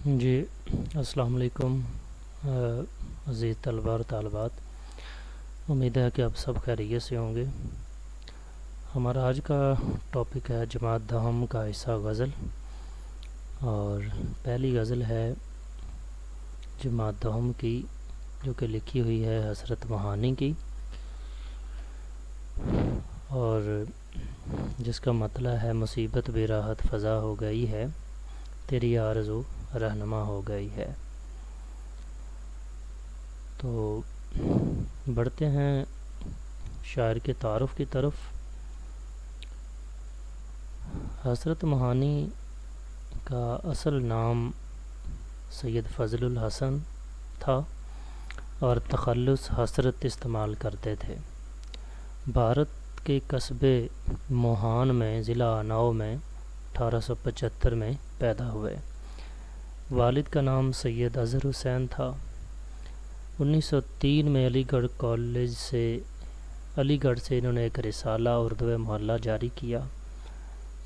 جی السلام علیکم عزیز طلباء اور طالبات، امید ہے کہ آپ سب خیریت سے ہوں گے۔ ہمارا آج کا ٹاپک ہے جماعت دہم کا حصہ غزل، اور پہلی غزل ہے جماعت دہم کی جو کہ لکھی ہوئی ہے حسرت مہانی کی، اور جس کا مطلب ہے مصیبت بے راحت فضا ہو گئی ہے، تیری آرزو رہنما ہو گئی ہے۔ تو بڑھتے ہیں شاعر کے تعارف کی طرف۔ حسرت مہانی کا اصل نام سید فضل الحسن تھا اور تخلص حسرت استعمال کرتے تھے۔ بھارت کے قصبے موہان میں ضلع اناؤ میں 1875 میں پیدا ہوئے۔ والد کا نام سید اظہر حسین تھا۔ 1903 میں علی گڑھ سے انہوں نے ایک رسالہ اردو محلہ جاری کیا۔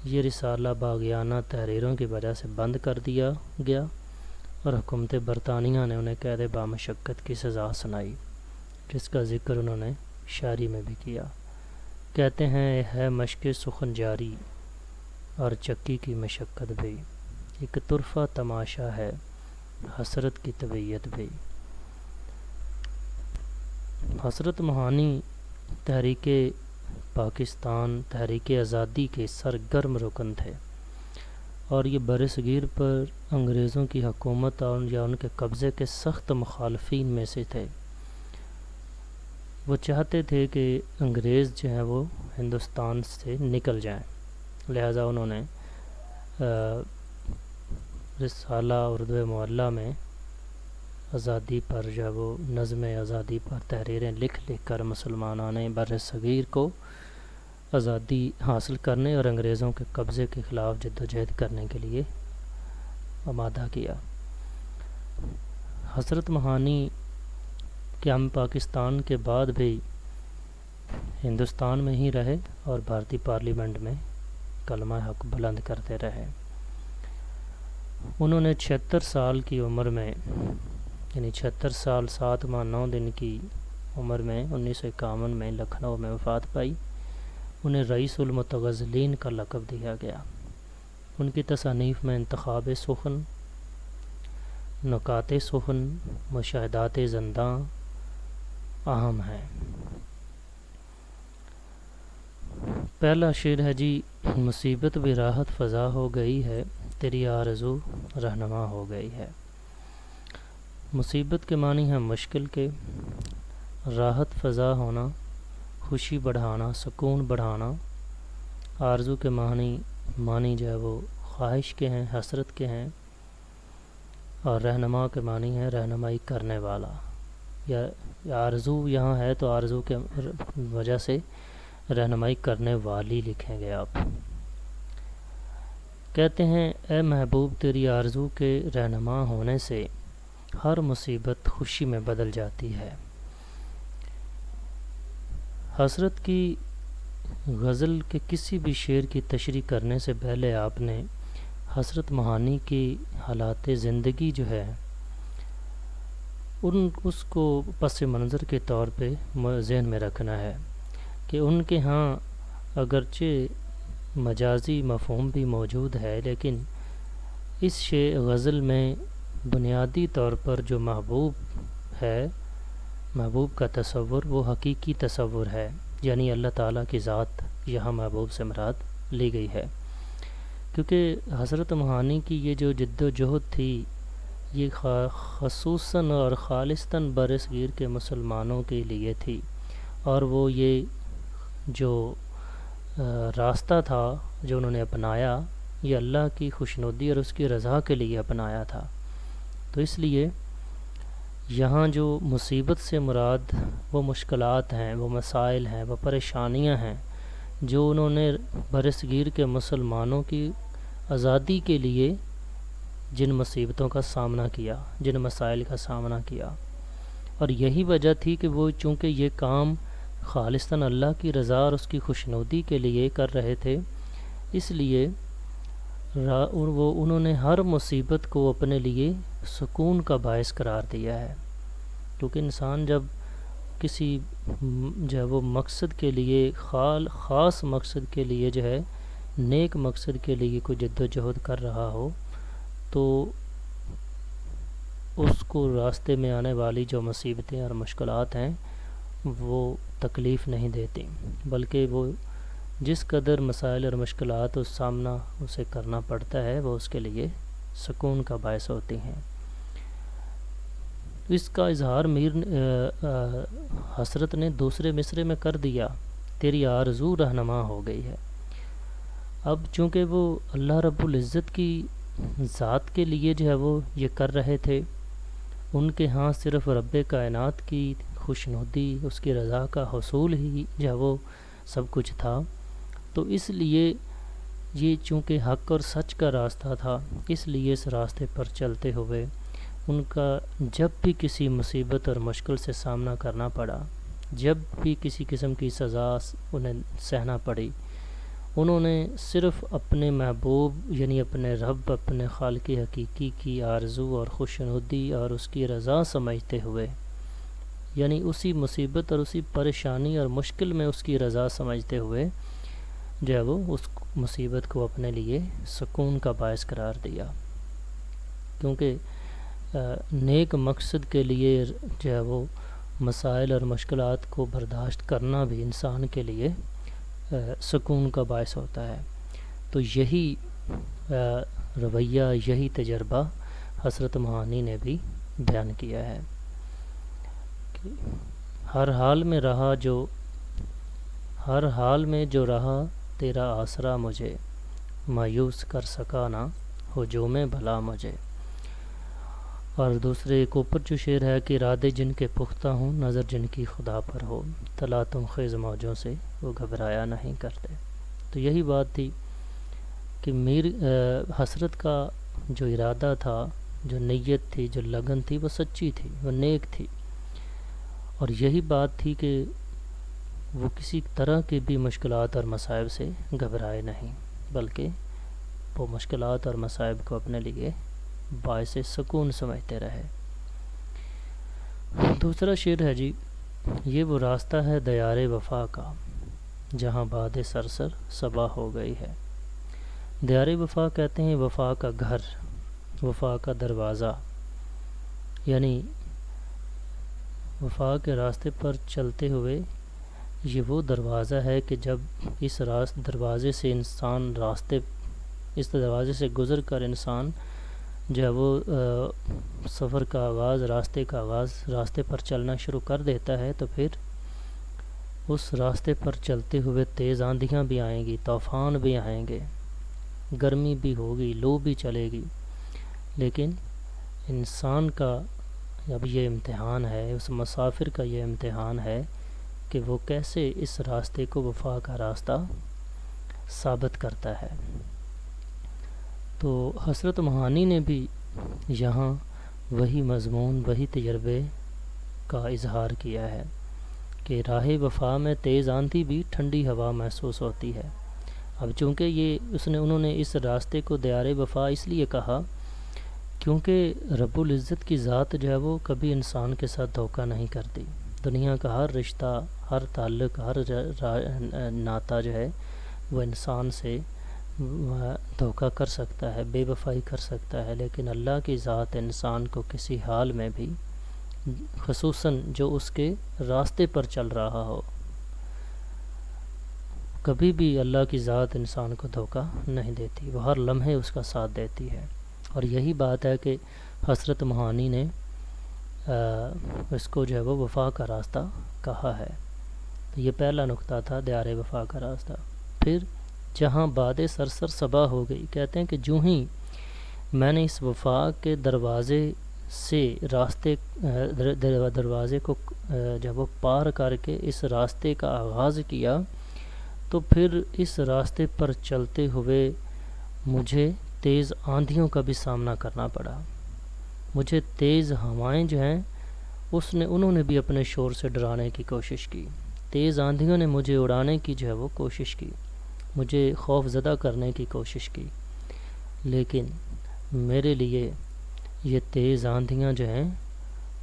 یہ رسالہ باغیانہ تحریروں کی وجہ سے بند کر دیا گیا اور حکومت برطانیہ نے انہیں قید بامشقت کی سزا سنائی، جس کا ذکر انہوں نے شاعری میں بھی کیا۔ کہتے ہیں ہے مشق سخن جاری اور چکی کی مشقت بھی، ایک طرفہ تماشا ہے حسرت کی طبیعت بھی۔ حسرت مہانی تحریک پاکستان، تحریک آزادی کے سرگرم رکن تھے، اور یہ برصغیر پر انگریزوں کی حکومت یا ان کے قبضے کے سخت مخالفین میں سے تھے۔ وہ چاہتے تھے کہ انگریز جو ہیں وہ ہندوستان سے نکل جائیں، لہذا انہوں نے رسالہ اردو معلّہ میں آزادی پر جو ہے وہ نظم آزادی پر تحریریں لکھ کر مسلمانان بر صغیر کو آزادی حاصل کرنے اور انگریزوں کے قبضے کے خلاف جد و جہد کرنے کے لیے آمادہ کیا۔ حسرت مہانی قیام پاکستان کے بعد بھی ہندوستان میں ہی رہے اور بھارتی پارلیمنٹ میں کلمہ حق بلند کرتے رہے۔ انہوں نے 76 سال کی عمر میں، یعنی 76 سال 7 ماہ 9 دن کی عمر میں 1951 میں لکھنؤ میں وفات پائی۔ انہیں رئیس المتغزلین کا لقب دیا گیا۔ ان کی تصانیف میں انتخاب سخن، نکات سخن، مشاہدات زنداں اہم ہیں۔ پہلا شعر ہے جی، مصیبت بھی راحت فضا ہو گئی ہے، تیری آرزو رہنما ہو گئی ہے۔ مصیبت کے معنی ہیں مشکل کے، راحت فضا ہونا، خوشی بڑھانا، سکون بڑھانا۔ آرزو کے معنی جو ہے وہ خواہش کے ہیں، حسرت کے ہیں، اور رہنما کے معنی ہے رہنمائی کرنے والا۔ یا آرزو یہاں ہے تو آرزو کے وجہ سے رہنمائی کرنے والی لکھیں گے آپ۔ کہتے ہیں اے محبوب تیری آرزو کے رہنما ہونے سے ہر مصیبت خوشی میں بدل جاتی ہے۔ حسرت کی غزل کے کسی بھی شعر کی تشریح کرنے سے پہلے آپ نے حسرت مہانی کی حالات زندگی جو ہے اس کو پس منظر کے طور پہ ذہن میں رکھنا ہے کہ ان کے ہاں اگرچہ مجازی مفہوم بھی موجود ہے، لیکن اس غزل میں بنیادی طور پر جو محبوب ہے، محبوب کا تصور وہ حقیقی تصور ہے، یعنی اللہ تعالیٰ کی ذات یہاں محبوب سے مراد لی گئی ہے۔ کیونکہ حسرت مہانی کی یہ جو جد و جہد تھی، یہ خصوصاً اور خالصتاً برصغیر کے مسلمانوں کے لیے تھی، اور وہ یہ جو راستہ تھا جو انہوں نے اپنایا، یہ اللہ کی خوشنودی اور اس کی رضا کے لیے اپنایا تھا۔ تو اس لیے یہاں جو مصیبت سے مراد وہ مشکلات ہیں، وہ مسائل ہیں، وہ پریشانیاں ہیں جو انہوں نے برصغیر کے مسلمانوں کی آزادی کے لیے جن مصیبتوں کا سامنا کیا، جن مسائل کا سامنا کیا، اور یہی وجہ تھی کہ وہ چونکہ یہ کام خالصتاً اللہ کی رضا اور اس کی خوشنودی کے لیے کر رہے تھے، اس لیے اور وہ انہوں نے ہر مصیبت کو اپنے لیے سکون کا باعث قرار دیا ہے، کیونکہ انسان جب کسی جو ہے وہ مقصد کے لیے خاص مقصد کے لیے جو ہے نیک مقصد کے لیے کوئی جد و جہد کر رہا ہو تو اس کو راستے میں آنے والی جو مصیبتیں اور مشکلات ہیں وہ تکلیف نہیں دیتی، بلکہ وہ جس قدر مسائل اور مشکلات اس سامنا اسے کرنا پڑتا ہے وہ اس کے لیے سکون کا باعث ہوتی ہیں۔ اس کا اظہار میر حسرت نے دوسرے مصرے میں کر دیا، تیری آرزو رہنما ہو گئی ہے۔ اب چونکہ وہ اللہ رب العزت کی ذات کے لیے جو ہے وہ یہ کر رہے تھے، ان کے ہاں صرف رب کائنات کی خوشنودی، اس کی رضا کا حصول ہی جو ہے وہ سب کچھ تھا، تو اس لیے یہ چونکہ حق اور سچ کا راستہ تھا، اس لیے اس راستے پر چلتے ہوئے ان کا جب بھی کسی مصیبت اور مشکل سے سامنا کرنا پڑا، جب بھی کسی قسم کی سزا انہیں سہنا پڑی، انہوں نے صرف اپنے محبوب یعنی اپنے رب، اپنے خالق حقیقی کی آرزو اور خوشنودی اور اس کی رضا سمجھتے ہوئے، یعنی اسی مصیبت اور اسی پریشانی اور مشکل میں اس کی رضا سمجھتے ہوئے جو ہے وہ اس مصیبت کو اپنے لیے سکون کا باعث قرار دیا، کیونکہ نیک مقصد کے لیے جو ہے وہ مسائل اور مشکلات کو برداشت کرنا بھی انسان کے لیے سکون کا باعث ہوتا ہے۔ تو یہی رویہ، یہی تجربہ حضرت معانی نے بھی بیان کیا ہے کہ ہر حال میں جو رہا تیرا آسرا مجھے، مایوس کر سکا نہ ہجوم بھلا مجھے۔ اور دوسرے ایک اوپر جو شعر ہے کہ ارادے جن کے پختہ ہوں، نظر جن کی خدا پر ہو، تلاتم خیز موجوں سے وہ گھبرایا نہیں کرتے۔ تو یہی بات تھی کہ حسرت کا جو ارادہ تھا، جو نیت تھی، جو لگن تھی، وہ سچی تھی، وہ نیک تھی، اور یہی بات تھی کہ وہ کسی طرح کی بھی مشکلات اور مصائب سے گھبرائے نہیں، بلکہ وہ مشکلات اور مصائب کو اپنے لیے باعث سکون سمجھتے رہے۔ دوسرا شعر ہے جی، یہ وہ راستہ ہے دیار وفا کا، جہاں باد سرسر صبا ہو گئی ہے۔ دیار وفا کہتے ہیں وفا کا گھر، وفا کا دروازہ، یعنی وفا کے راستے پر چلتے ہوئے یہ وہ دروازہ ہے کہ جب اس دروازے سے انسان اس دروازے سے گزر کر انسان جو ہے وہ سفر کا آغاز، راستے پر چلنا شروع کر دیتا ہے، تو پھر اس راستے پر چلتے ہوئے تیز آندھیاں بھی آئیں گی، طوفان بھی آئیں گے، گرمی بھی ہوگی، لو بھی چلے گی، لیکن انسان کا اب یہ امتحان ہے، اس مسافر کا یہ امتحان ہے کہ وہ کیسے اس راستے کو، وفا کا راستہ، ثابت کرتا ہے۔ تو حضرت معانی نے بھی یہاں وہی مضمون، وہی تجربے کا اظہار کیا ہے کہ راہ وفا میں تیز آندھی بھی ٹھنڈی ہوا محسوس ہوتی ہے۔ اب چونکہ انہوں نے اس راستے کو دیار وفا اس لیے کہا کیونکہ رب العزت کی ذات جو ہے وہ کبھی انسان کے ساتھ دھوکہ نہیں کرتی۔ دنیا کا ہر رشتہ، ہر تعلق، ہر ناطہ جو ہے وہ انسان سے دھوکہ کر سکتا ہے، بے وفائی کر سکتا ہے، لیکن اللہ کی ذات انسان کو کسی حال میں بھی، خصوصاً جو اس کے راستے پر چل رہا ہو، کبھی بھی اللہ کی ذات انسان کو دھوکہ نہیں دیتی، وہ ہر لمحے اس کا ساتھ دیتی ہے۔ اور یہی بات ہے کہ حضرت معانی نے اس کو جو ہے وہ وفا کا راستہ کہا ہے۔ تو یہ پہلا نقطہ تھا، دیار وفا کا راستہ۔ پھر جہاں باد سرسر صبا ہو گئی، کہتے ہیں کہ جو ہی میں نے اس وفا کے دروازے سے دروازے کو جب وہ پار کر کے اس راستے کا آغاز کیا، تو پھر اس راستے پر چلتے ہوئے مجھے تیز آندھیوں کا بھی سامنا کرنا پڑا، مجھے تیز ہوائیں جو ہیں انہوں نے بھی اپنے شور سے ڈرانے کی کوشش کی، تیز آندھیوں نے مجھے اڑانے کی جو ہے وہ کوشش کی، مجھے خوف زدہ کرنے کی کوشش کی، لیکن میرے لیے یہ تیز آندھیاں جو ہیں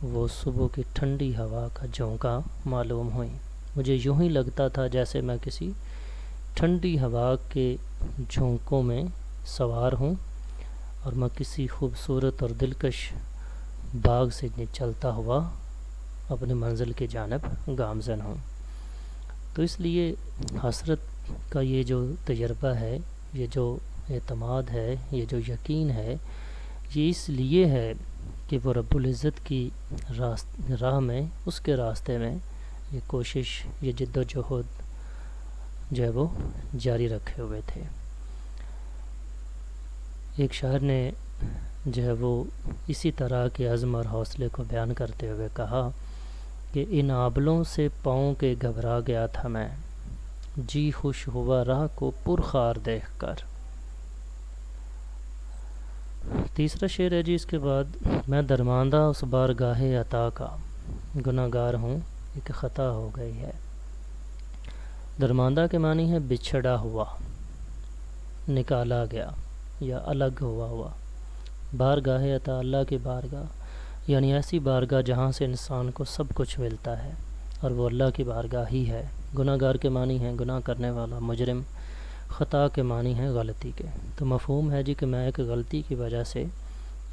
وہ صبح کی ٹھنڈی ہوا کا جھونکا معلوم ہوئیں۔ مجھے یوں ہی لگتا تھا جیسے میں کسی ٹھنڈی ہوا کے جھونکوں میں سوار ہوں اور میں کسی خوبصورت اور دلکش باغ سے چلتا ہوا اپنی منزل کی جانب گامزن ہوں۔ تو اس لیے حسرت کا یہ جو تجربہ ہے، یہ جو اعتماد ہے، یہ جو یقین ہے، یہ اس لیے ہے کہ وہ رب العزت کی راہ میں، اس کے راستے میں یہ کوشش، یہ جد و جہد جو ہے وہ جاری رکھے ہوئے تھے۔ ایک شاعر نے جو ہے وہ اسی طرح کے عزم اور حوصلے کو بیان کرتے ہوئے کہا کہ ان آبلوں سے پاؤں کے گھبرا گیا تھا میں، جی خوش ہوا راہ کو پرخار دیکھ کر۔ تیسرا شعر ہے جی اس کے بعد، میں درماندہ اس بارگاہ عطا کا، گناہ گار ہوں ایک خطا ہو گئی ہے۔ درماندہ کے معنی ہے بچھڑا ہوا، نکالا گیا یا الگ ہوا۔ بارگاہ عطا، اللہ کی بارگاہ، یعنی ایسی بارگاہ جہاں سے انسان کو سب کچھ ملتا ہے، اور وہ اللہ کی بارگاہ ہی ہے۔ گناہ گار کے معنی ہیں گناہ کرنے والا، مجرم۔ خطا کے معنی ہیں غلطی کے۔ تو مفہوم ہے جی کہ میں ایک غلطی کی وجہ سے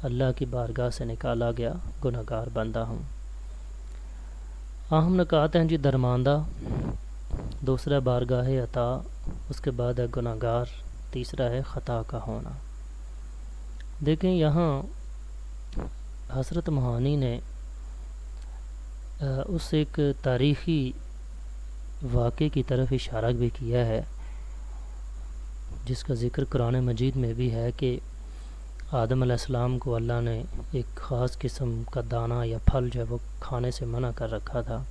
اللہ کی بارگاہ سے نکالا گیا گناہ گار بندہ ہوں۔ ہم نکات ہیں جی درماندہ، دوسرا بارگاہ عطا، اس کے بعد ہے گناہ گار، تیسرا ہے خطا کا ہونا۔ دیکھیں یہاں حضرت معانی نے اس ایک تاریخی واقعے کی طرف اشارہ بھی کیا ہے جس کا ذکر قرآن مجید میں بھی ہے کہ آدم علیہ السلام کو اللہ نے ایک خاص قسم کا دانہ یا پھل جو ہے وہ کھانے سے منع کر رکھا تھا،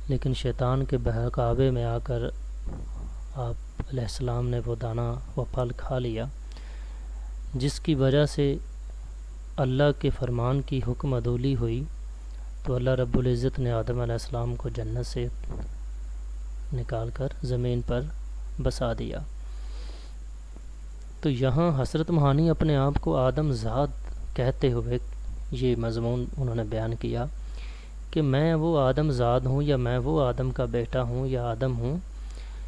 لیکن شیطان کے بہکاوے میں آ کر آپ علیہ السلام نے وہ دانہ، وہ پھل کھا لیا، جس کی وجہ سے اللہ کے فرمان کی حکم عدولی ہوئی۔ تو اللہ رب العزت نے آدم علیہ السلام کو جنت سے نکال کر زمین پر بسا دیا۔ تو یہاں حضرت معانی اپنے آپ کو آدم زاد کہتے ہوئے یہ مضمون انہوں نے بیان کیا کہ میں وہ آدم زاد ہوں، یا میں وہ آدم کا بیٹا ہوں یا آدم ہوں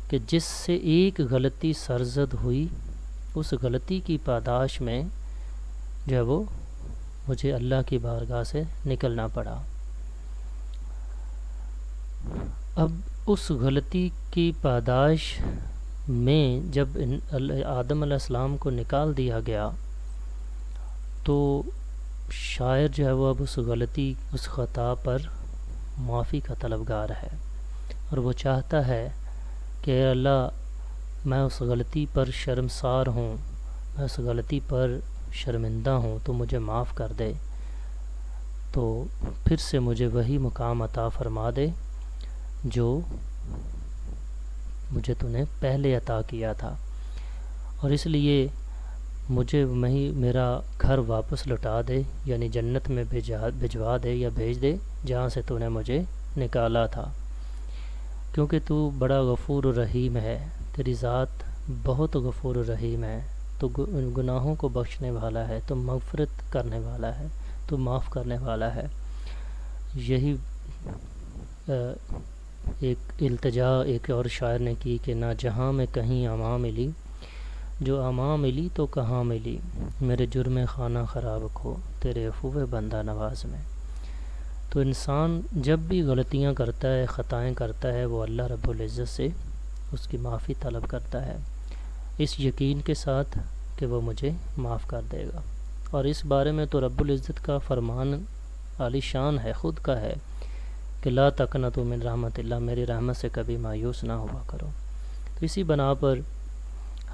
کہ جس سے ایک غلطی سرزد ہوئی، اس غلطی کی پاداش میں جو ہے وہ مجھے اللہ کی بارگاہ سے نکلنا پڑا۔ اب اس غلطی کی پاداش میں جب آدم علیہ السلام کو نکال دیا گیا تو شاعر جو ہے وہ اب اس غلطی، اس خطا پر معافی کا طلبگار ہے، اور وہ چاہتا ہے کہ اے اللہ میں اس غلطی پر شرمسار ہوں، میں اس غلطی پر شرمندہ ہوں، تو مجھے معاف کر دے، تو پھر سے مجھے وہی مقام عطا فرما دے جو مجھے تو نے پہلے عطا کیا تھا، اور اس لیے مجھے میرا گھر واپس لوٹا دے، یعنی جنت میں بھجوا دے یا بھیج دے جہاں سے تو نے مجھے نکالا تھا، کیونکہ تو بڑا غفور و رحیم ہے، تیری ذات بہت غفور و رحیم ہے، تو گناہوں کو بخشنے والا ہے، تو مغفرت کرنے والا ہے، تو معاف کرنے والا ہے۔ یہی ایک التجا ایک اور شاعر نے کی کہ نہ جہاں میں کہیں امان ملی، جو امان ملی تو کہاں ملی، میرے جرم خانہ خراب کو تیرے عفو بندہ نواز میں۔ تو انسان جب بھی غلطیاں کرتا ہے، خطائیں کرتا ہے، وہ اللہ رب العزت سے اس کی معافی طلب کرتا ہے، اس یقین کے ساتھ کہ وہ مجھے معاف کر دے گا۔ اور اس بارے میں تو رب العزت کا فرمان عالی شان ہے، خود کا ہے کہ لا تقنطوا من رحمت اللہ، میری رحمت سے کبھی مایوس نہ ہوا کرو۔ تو اسی بنا پر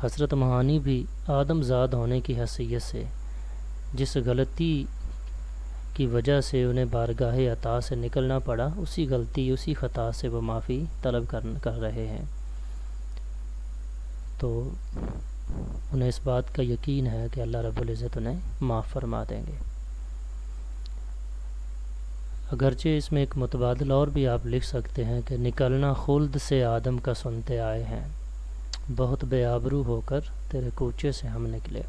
حضرت معانی بھی آدم زاد ہونے کی حیثیت سے جس غلطی کی وجہ سے انہیں بارگاہ عطا سے نکلنا پڑا، اسی غلطی، اسی خطا سے وہ معافی طلب کر رہے ہیں۔ تو انہیں اس بات کا یقین ہے کہ اللہ رب العزت انہیں معاف فرما دیں گے۔ اگرچہ اس میں ایک متبادل اور بھی آپ لکھ سکتے ہیں کہ نکلنا خلد سے آدم کا سنتے آئے ہیں، بہت بے آبرو ہو کر تیرے کوچے سے ہم نکلے۔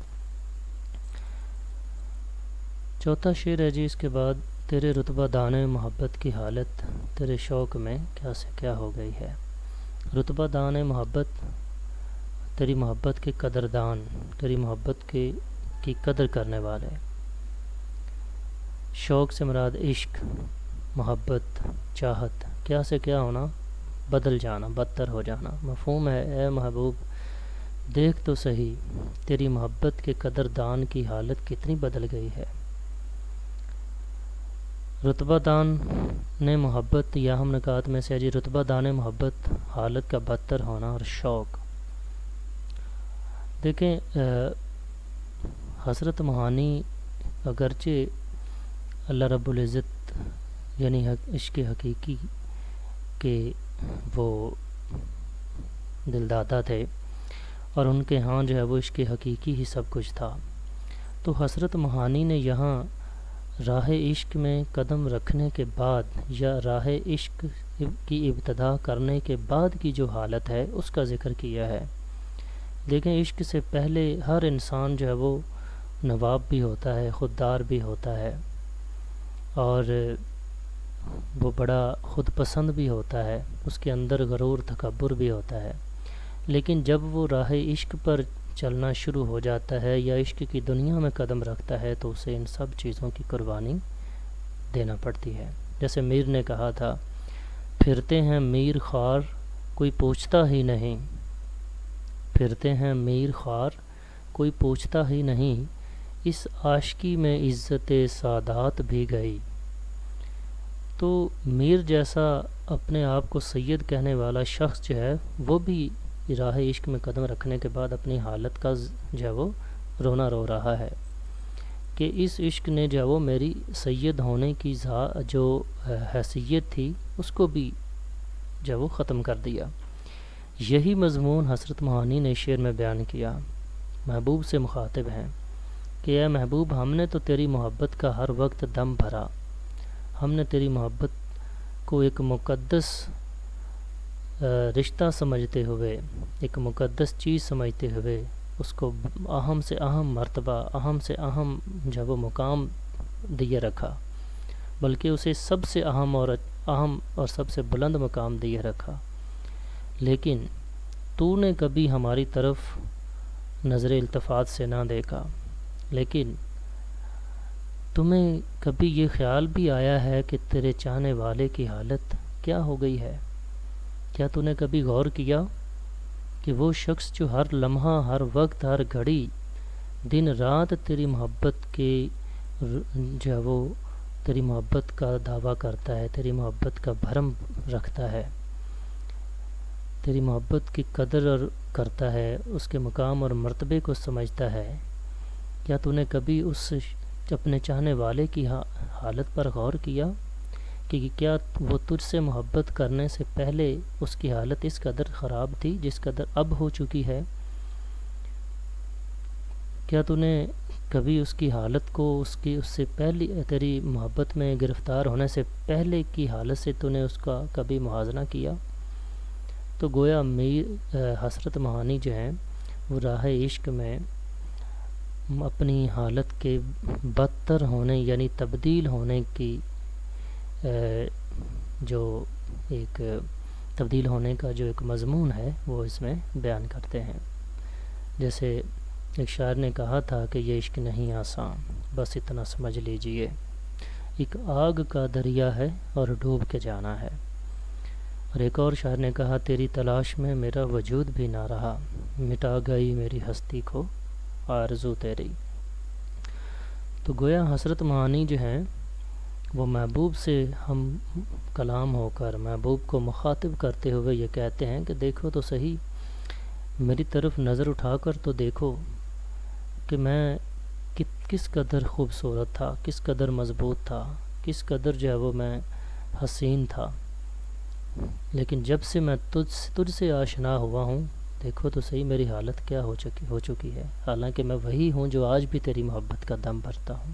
چوتھا شعر ہے جی اس کے بعد، تیرے رتبہ دانے محبت کی حالت تیرے شوق میں کیا سے کیا ہو گئی ہے۔ رتبہ دان محبت، تیری محبت کے قدردان، تیری محبت کی قدر کرنے والے۔ شوق سے مراد عشق، محبت، چاہت، کیا سے کیا ہونا، بدل جانا، بدتر ہو جانا۔ مفہوم ہے اے محبوب دیکھ تو صحیح، تیری محبت کے قدردان کی حالت کتنی بدل گئی ہے۔ رتبہ دان نے محبت، یا ہم نکات میں سے جی رتبہ دان محبت حالت کا بدتر ہونا اور شوق۔ دیکھیں حضرت معانی اگرچہ اللہ رب العزت یعنی عشق حقیقی کے وہ دلدادہ تھے، اور ان کے ہاں جو ہے وہ عشق حقیقی ہی سب کچھ تھا، تو حضرت معانی نے یہاں راہ عشق میں قدم رکھنے کے بعد یا راہ عشق کی ابتدا کرنے کے بعد کی جو حالت ہے اس کا ذکر کیا ہے۔ دیکھیں عشق سے پہلے ہر انسان جو ہے وہ نواب بھی ہوتا ہے، خوددار بھی ہوتا ہے، اور وہ بڑا خود پسند بھی ہوتا ہے، اس کے اندر غرور تکبر بھی ہوتا ہے، لیکن جب وہ راہ عشق پر چلنا شروع ہو جاتا ہے یا عشق کی دنیا میں قدم رکھتا ہے تو اسے ان سب چیزوں کی قربانی دینا پڑتی ہے۔ جیسے میر نے کہا تھا، پھرتے ہیں میر خوار کوئی پوچھتا ہی نہیں، پھرتے ہیں میر خوار کوئی پوچھتا ہی نہیں، اس عاشقی میں عزت سادات بھی گئی۔ تو میر جیسا اپنے آپ کو سید کہنے والا شخص جو ہے وہ بھی راہ عشق میں قدم رکھنے کے بعد اپنی حالت کا جو ہے وہ رونا رو رہا ہے کہ اس عشق نے جو ہے وہ میری سید ہونے کی جو حیثیت تھی اس کو بھی جو ہے وہ ختم کر دیا۔ یہی مضمون حضرت معانی نے شعر میں بیان کیا، محبوب سے مخاطب ہیں کہ اے محبوب ہم نے تو تیری محبت کا ہر وقت دم بھرا، ہم نے تیری محبت کو ایک مقدس رشتہ سمجھتے ہوئے، ایک مقدس چیز سمجھتے ہوئے اس کو اہم سے اہم مرتبہ، اہم سے اہم جو وہ مقام دیے رکھا، بلکہ اسے سب سے اہم اور سب سے بلند مقام دیے رکھا، لیکن تو نے کبھی ہماری طرف نظر التفات سے نہ دیکھا۔ لیکن تمہیں کبھی یہ خیال بھی آیا ہے کہ تیرے چاہنے والے کی حالت کیا ہو گئی ہے؟ کیا تو نے کبھی غور کیا کہ وہ شخص جو ہر لمحہ، ہر وقت، ہر گھڑی، دن رات تیری محبت کے جو ہے وہ تیری محبت کا دعویٰ کرتا ہے، تیری محبت کا بھرم رکھتا ہے، تیری محبت کی قدر کرتا ہے، اس کے مقام اور مرتبے کو سمجھتا ہے، کیا تو نے کبھی اس اپنے چاہنے والے کی حالت پر غور کیا کہ کیا وہ تجھ سے محبت کرنے سے پہلے اس کی حالت اس قدر خراب تھی جس قدر اب ہو چکی ہے؟ کیا تو نے کبھی اس کی حالت کو اس سے پہلی تیری محبت میں گرفتار ہونے سے پہلے کی حالت سے تو نے اس کا کبھی موازنہ کیا؟ تو گویا حضرت معانی جو ہیں وہ راہ عشق میں اپنی حالت کے بدتر ہونے یعنی تبدیل ہونے کی جو ایک تبدیل ہونے کا جو ایک مضمون ہے وہ اس میں بیان کرتے ہیں۔ جیسے ایک شاعر نے کہا تھا کہ یہ عشق نہیں آسان، بس اتنا سمجھ لیجئے، ایک آگ کا دریا ہے اور ڈوب کے جانا ہے۔ اور ایک اور شاعر نے کہا، تیری تلاش میں میرا وجود بھی نہ رہا، مٹا گئی میری ہستی کو آرزو تیری۔ تو گویا حضرت معانی جو ہیں وہ محبوب سے ہم کلام ہو کر محبوب کو مخاطب کرتے ہوئے یہ کہتے ہیں کہ دیکھو تو صحیح، میری طرف نظر اٹھا کر تو دیکھو کہ میں کس قدر خوبصورت تھا، کس قدر مضبوط تھا، کس قدر جو ہے وہ میں حسین تھا، لیکن جب سے میں تجھ سے آشنا ہوا ہوں دیکھو تو صحیح میری حالت کیا ہو چکی ہے، حالانکہ میں وہی ہوں جو آج بھی تیری محبت کا دم بھرتا ہوں۔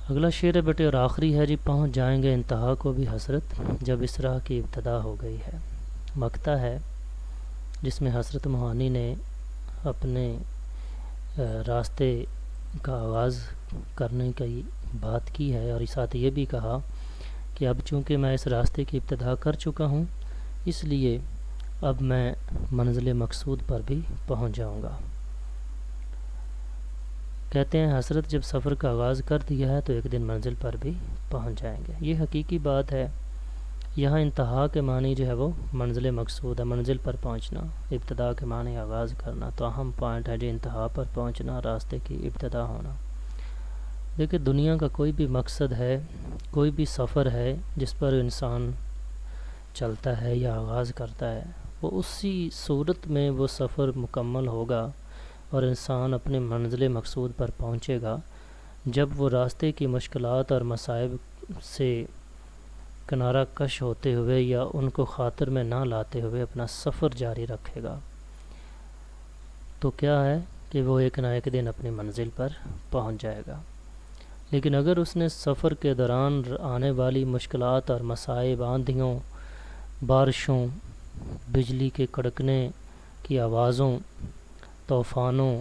اگلا شعر ہے بیٹے اور آخری ہے جی، پہنچ جائیں گے انتہا کو بھی حسرت جب اسراء کی ابتدا ہو گئی ہے۔ مقطع ہے جس میں حضرت معانی نے اپنے راستے کا آغاز کرنے کی بات کی ہے، اور ساتھ یہ بھی کہا کہ اب چونکہ میں اس راستے کی ابتدا کر چکا ہوں، اس لیے اب میں منزل مقصود پر بھی پہنچ جاؤں گا۔ کہتے ہیں حضرت جب سفر کا آغاز کر دیا ہے تو ایک دن منزل پر بھی پہنچ جائیں گے۔ یہ حقیقی بات ہے۔ یہاں انتہا کے معنی جو ہے وہ منزل مقصود ہے، منزل پر پہنچنا۔ ابتدا کے معنی آغاز کرنا، تو اہم پوائنٹ ہے جو انتہا پر پہنچنا، راستے کی ابتدا ہونا۔ دیکھیں دنیا کا کوئی بھی مقصد ہے، کوئی بھی سفر ہے جس پر انسان چلتا ہے یا آغاز کرتا ہے، وہ اسی صورت میں وہ سفر مکمل ہوگا اور انسان اپنے منزل مقصود پر پہنچے گا جب وہ راستے کی مشکلات اور مصائب سے کنارہ کش ہوتے ہوئے یا ان کو خاطر میں نہ لاتے ہوئے اپنا سفر جاری رکھے گا۔ تو کیا ہے کہ وہ ایک نہ ایک دن اپنی منزل پر پہنچ جائے گا۔ لیکن اگر اس نے سفر کے دوران آنے والی مشکلات اور مصائب، آندھیوں، بارشوں، بجلی کے کڑکنے کی آوازوں، طوفانوں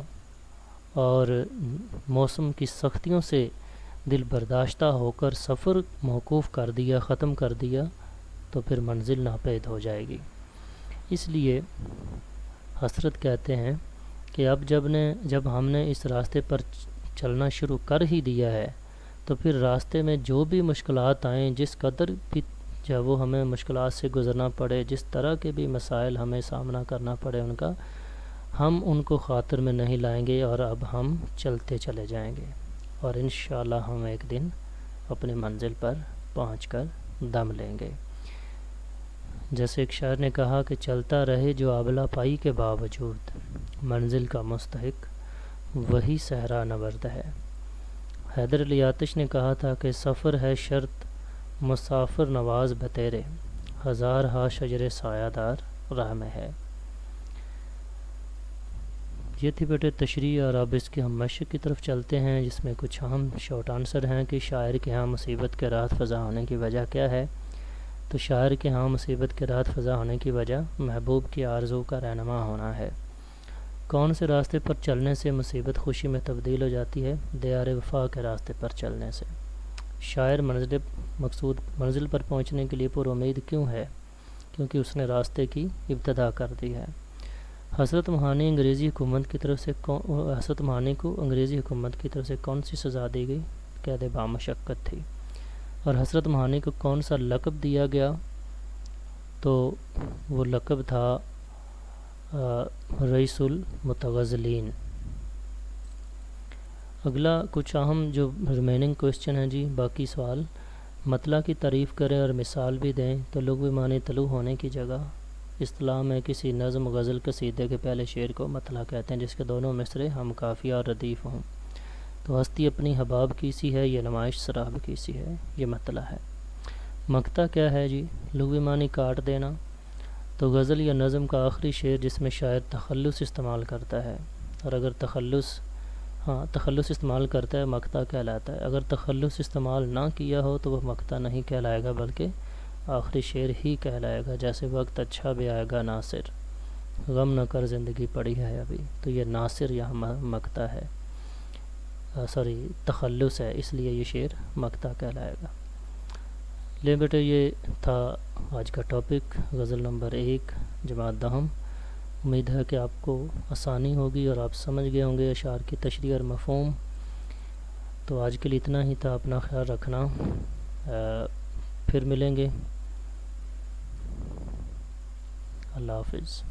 اور موسم کی سختیوں سے دل برداشتہ ہو کر سفر موقوف کر دیا، ختم کر دیا، تو پھر منزل ناپید ہو جائے گی۔ اس لیے حضرت کہتے ہیں کہ اب جب ہم نے اس راستے پر چلنا شروع کر ہی دیا ہے تو پھر راستے میں جو بھی مشکلات آئیں، جس قدر بھی جب وہ ہمیں مشکلات سے گزرنا پڑے، جس طرح کے بھی مسائل ہمیں سامنا کرنا پڑے ان کا، ہم ان کو خاطر میں نہیں لائیں گے اور اب ہم چلتے چلے جائیں گے، اور انشاءاللہ ہم ایک دن اپنی منزل پر پہنچ کر دم لیں گے۔ جیسے ایک شاعر نے کہا کہ چلتا رہے جو آبلہ پائی کے باوجود، منزل کا مستحق وہی صحرا نورد ہے۔ حیدر علی آتش نے کہا تھا کہ سفر ہے شرط مسافر نواز بتیرے، ہزار ہا شجر سایہ دار راہ میں ہے۔ یہ تھی بیٹے تشریح، اور اب اس کے ہم مشق کی طرف چلتے ہیں، جس میں کچھ اہم شارٹ آنسر ہیں کہ شاعر کے ہاں مصیبت کے رات فضا ہونے کی وجہ کیا ہے۔ تو شاعر کے ہاں مصیبت کے رات فضا ہونے کی وجہ محبوب کی آرزو کا رہنما ہونا ہے۔ کون سے راستے پر چلنے سے مصیبت خوشی میں تبدیل ہو جاتی ہے؟ دیار وفا کے راستے پر چلنے سے۔ شاعر منزل پر پہنچنے کے لیے پر امید کیوں ہے؟ کیونکہ اس نے راستے کی ابتدا کر دی ہے۔ حضرت مہانی کو انگریزی حکومت کی طرف سے کون سی سزا دی گئی؟ قید بامشقت تھی۔ اور حضرت مہانی کو کون سا لقب دیا گیا؟ تو وہ لقب تھا رئیس المتغزلین۔ اگلا کچھ اہم جو ریمیننگ کویسچن ہیں جی، باقی سوال مطلع کی تعریف کریں اور مثال بھی دیں۔ تو لغوی معنی طلوع ہونے کی جگہ، اصطلاح میں کسی نظم غزل قصیدے کے پہلے شعر کو مطلع کہتے ہیں جس کے دونوں مصرے ہم قافیہ اور ردیف ہوں۔ تو ہستی اپنی حباب کی سی ہے، یہ نمائش سراب کی سی ہے، یہ مطلع ہے۔ مقطع کیا ہے جی؟ لغوی معنی کاٹ دینا۔ تو غزل یا نظم کا آخری شعر جس میں شاعر تخلص استعمال کرتا ہے، اور اگر تخلص استعمال کرتا ہے مقطع کہلاتا ہے۔ اگر تخلص استعمال نہ کیا ہو تو وہ مقطع نہیں کہلائے گا بلکہ آخری شعر ہی کہلائے گا۔ جیسے وقت اچھا بھی آئے گا ناصر، غم نہ کر زندگی پڑی ہے ابھی، تو یہ ناصر یہاں مقطع ہے، تخلص ہے، اس لیے یہ شعر مقطع کہلائے گا۔ لے بیٹے یہ تھا آج کا ٹاپک، غزل نمبر 1 جماعت دہم۔ امید ہے کہ آپ کو آسانی ہوگی اور آپ سمجھ گئے ہوں گے اشعار کی تشریح اور مفہوم۔ تو آج کے لیے اتنا ہی تھا، اپنا خیال رکھنا، پھر ملیں گے، اللہ حافظ۔